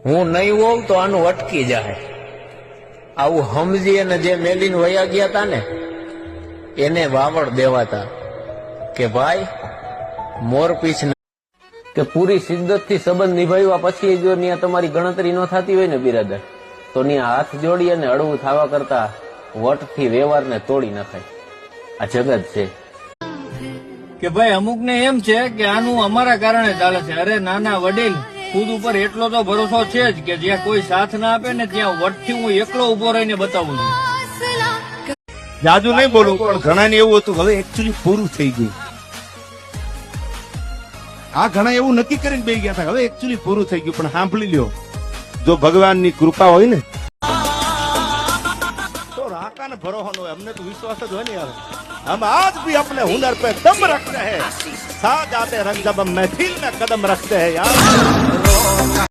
હું નહીં હોઉં તો આનું અટકી જાય. આવું સમજી અને જે મેલીને વયા ગયા હતા ને એને વાવડ દેવાતા કે ભાઈ મોરપીછ કે પૂરી શિદ્દત થી સંબંધ નિભાવ્યા પછી જો ત્યાં તમારી ગણતરી ન થતી હોય ને બિરાદર, તો ત્યાં હાથ જોડી અને અડવું થવા કરતા વટથી વ્યવહારને તોડી નખાય. આ જગત છે કે ભાઈ અમુક ને એમ છે કે આનું અમારા કારણે ચાલે છે. અરે નાના વડીલ, ખુદ ઉપર એટલો તો ભરોસો છે જ કે જ્યાં કોઈ સાથ ના આપે ને ત્યાં વટથી હું એકલો ઉભો રહીને બતાવું છું. જાજુ નહીં બોલું, પણ ઘણા ને એવું હતું હવે એકચ્યુઅલી પૂરું થઈ ગયું. આ ઘણા એવું નક્કી કરીને બેસી ગયા હતા હવે એકચ્યુઅલી પૂરું થઈ ગયું. પણ સાંભળી લ્યો, જો ભગવાનની કૃપા હોય ને તો રાકા ને ભરોસો ન હોય. અમને તો વિશ્વાસ જ હોય ને યાર. हम आज भी अपने हुनर पे दम रखते हैं, साथ आते रंग जब हम महफिल में कदम रखते हैं यार.